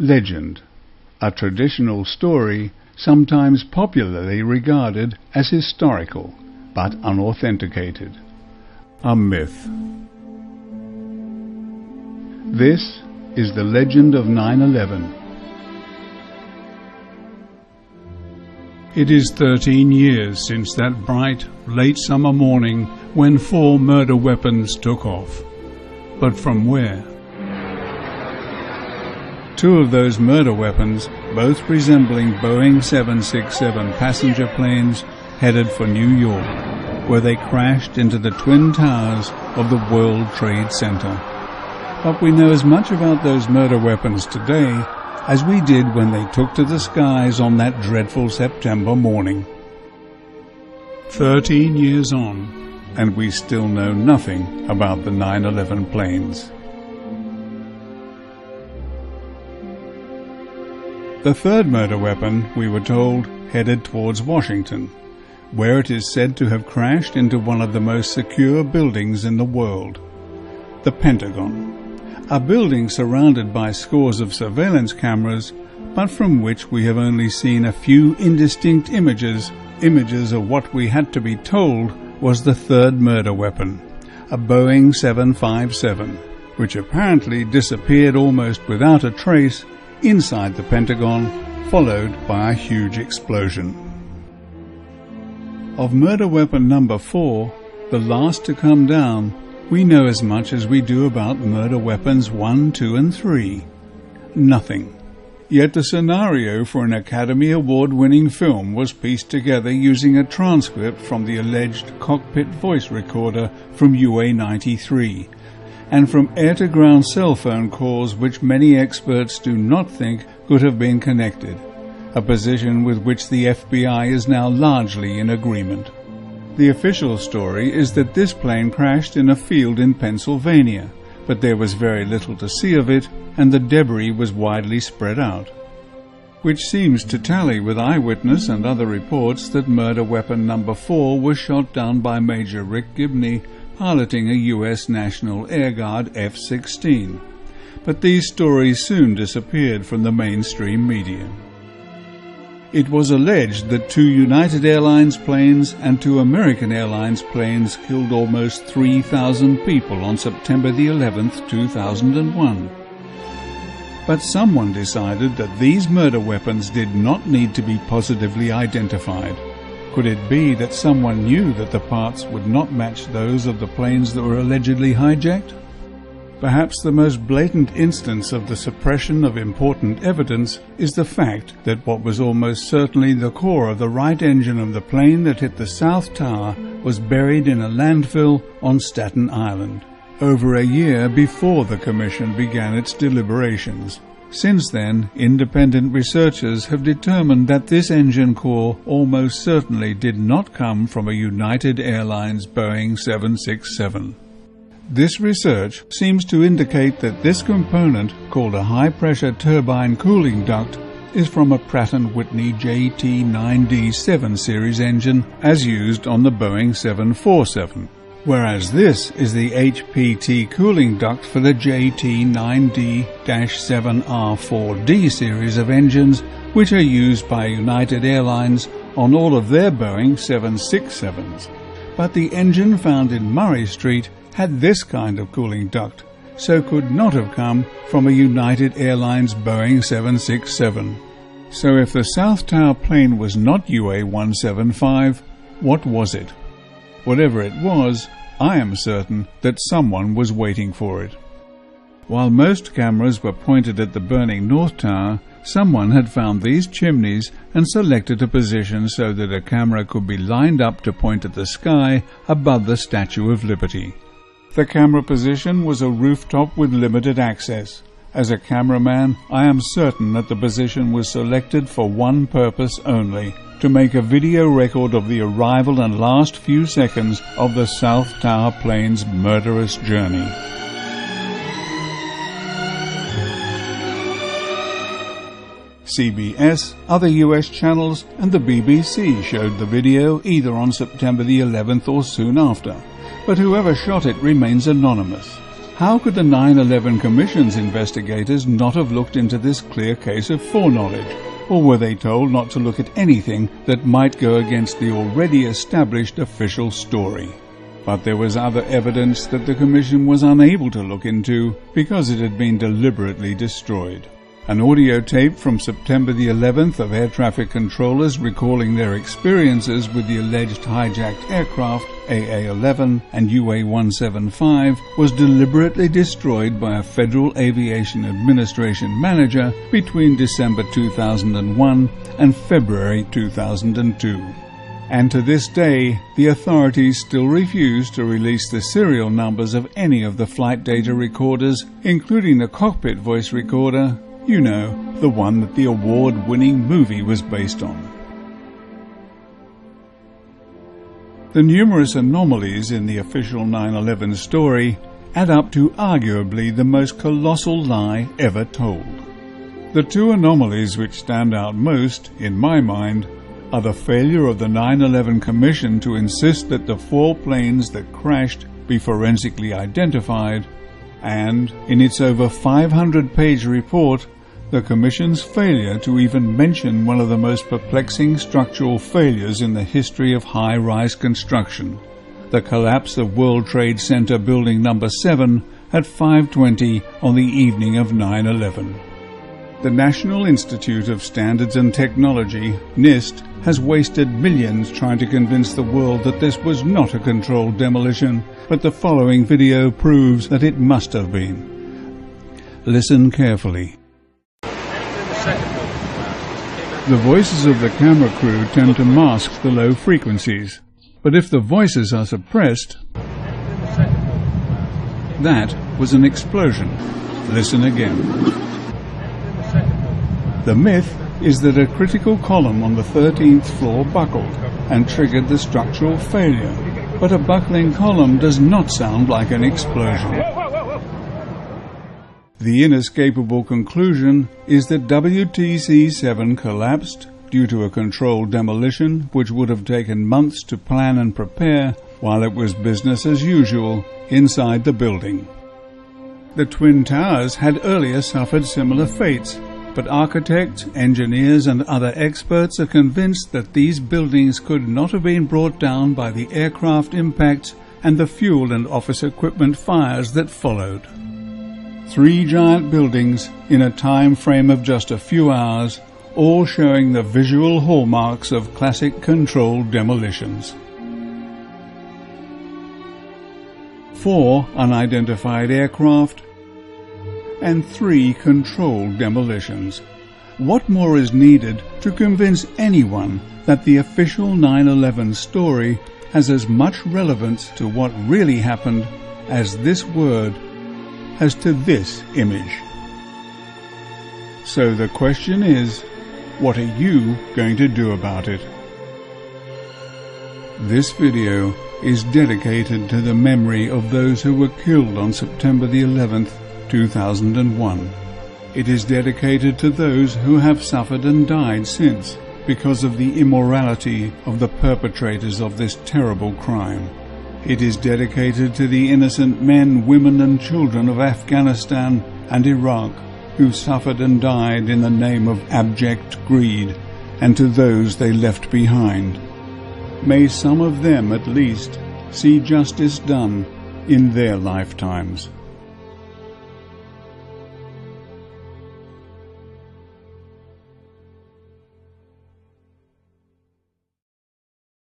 Legend, a traditional story sometimes popularly regarded as historical but unauthenticated. A myth. This is the legend of 9/11. It is 13 years since that bright, late summer morning when 4 murder weapons took off. But from where? 2 of those murder weapons, both resembling Boeing 767 passenger planes, headed for New York, where they crashed into the Twin Towers of the World Trade Center. But we know as much about those murder weapons today as we did when they took to the skies on that dreadful September morning. 13 years on, and we still know nothing about the 9/11 planes. The third murder weapon, we were told, headed towards Washington, where it is said to have crashed into one of the most secure buildings in the world, the Pentagon. A building surrounded by scores of surveillance cameras, but from which we have only seen a few indistinct images of what we had to be told was the third murder weapon, a Boeing 757, which apparently disappeared almost without a trace inside the Pentagon, followed by a huge explosion. Of murder weapon number 4, the last to come down, we know as much as we do about murder weapons 1, 2, and 3. Nothing. Yet the scenario for an Academy Award-winning film was pieced together using a transcript from the alleged cockpit voice recorder from UA-93, and from air-to-ground cell phone calls which many experts do not think could have been connected, a position with which the FBI is now largely in agreement. The official story is that this plane crashed in a field in Pennsylvania, but there was very little to see of it, and the debris was widely spread out, which seems to tally with eyewitness and other reports that murder weapon number 4 was shot down by Major Rick Gibney, piloting a U.S. National Air Guard F-16. But these stories soon disappeared from the mainstream media. It was alleged that 2 United Airlines planes and 2 American Airlines planes killed almost 3,000 people on September the 11th, 2001. But someone decided that these murder weapons did not need to be positively identified. Could it be that someone knew that the parts would not match those of the planes that were allegedly hijacked? Perhaps the most blatant instance of the suppression of important evidence is the fact that what was almost certainly the core of the right engine of the plane that hit the South Tower was buried in a landfill on Staten Island, over a year before the Commission began its deliberations. Since then, independent researchers have determined that this engine core almost certainly did not come from a United Airlines Boeing 767. This research seems to indicate that this component, called a high-pressure turbine cooling duct, is from a Pratt & Whitney JT9D7 series engine as used on the Boeing 747. Whereas this is the HPT cooling duct for the JT9D-7R4D series of engines, which are used by United Airlines on all of their Boeing 767s. But the engine found in Murray Street had this kind of cooling duct, so could not have come from a United Airlines Boeing 767. So if the South Tower plane was not UA-175, what was it? Whatever it was, I am certain that someone was waiting for it. While most cameras were pointed at the burning North Tower, someone had found these chimneys and selected a position so that a camera could be lined up to point at the sky above the Statue of Liberty. The camera position was a rooftop with limited access. As a cameraman, I am certain that the position was selected for one purpose only: to make a video record of the arrival and last few seconds of the South Tower plane's murderous journey. CBS, other US channels, and the BBC showed the video either on September the 11th or soon after, but whoever shot it remains anonymous. How could the 9/11 Commission's investigators not have looked into this clear case of foreknowledge? Or were they told not to look at anything that might go against the already established official story? But there was other evidence that the Commission was unable to look into because it had been deliberately destroyed. An audio tape from September the 11th of air traffic controllers recalling their experiences with the alleged hijacked aircraft AA-11 and UA-175 was deliberately destroyed by a Federal Aviation Administration manager between December 2001 and February 2002. And to this day, the authorities still refuse to release the serial numbers of any of the flight data recorders, including the cockpit voice recorder, you know, the one that the award-winning movie was based on. The numerous anomalies in the official 9/11 story add up to arguably the most colossal lie ever told. The two anomalies which stand out most, in my mind, are the failure of the 9/11 Commission to insist that the 4 planes that crashed be forensically identified, and, in its over 500-page report, the Commission's failure to even mention one of the most perplexing structural failures in the history of high-rise construction, the collapse of World Trade Center Building No. 7 at 5:20 on the evening of 9/11. The National Institute of Standards and Technology, NIST, has wasted millions trying to convince the world that this was not a controlled demolition, but the following video proves that it must have been. Listen carefully. The voices of the camera crew tend to mask the low frequencies, but if the voices are suppressed, that was an explosion. Listen again. The myth is that a critical column on the 13th floor buckled and triggered the structural failure, but a buckling column does not sound like an explosion. The inescapable conclusion is that WTC-7 collapsed due to a controlled demolition which would have taken months to plan and prepare while it was business as usual inside the building. The Twin Towers had earlier suffered similar fates, but architects, engineers and other experts are convinced that these buildings could not have been brought down by the aircraft impacts and the fuel and office equipment fires that followed. 3 giant buildings in a time frame of just a few hours, all showing the visual hallmarks of classic controlled demolitions. 4 unidentified aircraft and 3 controlled demolitions. What more is needed to convince anyone that the official 9/11 story has as much relevance to what really happened as this word as to this image? So the question is, what are you going to do about it? This video is dedicated to the memory of those who were killed on September the 11th, 2001. It is dedicated to those who have suffered and died since because of the immorality of the perpetrators of this terrible crime. It is dedicated to the innocent men, women and children of Afghanistan and Iraq who suffered and died in the name of abject greed, and to those they left behind. May some of them at least see justice done in their lifetimes.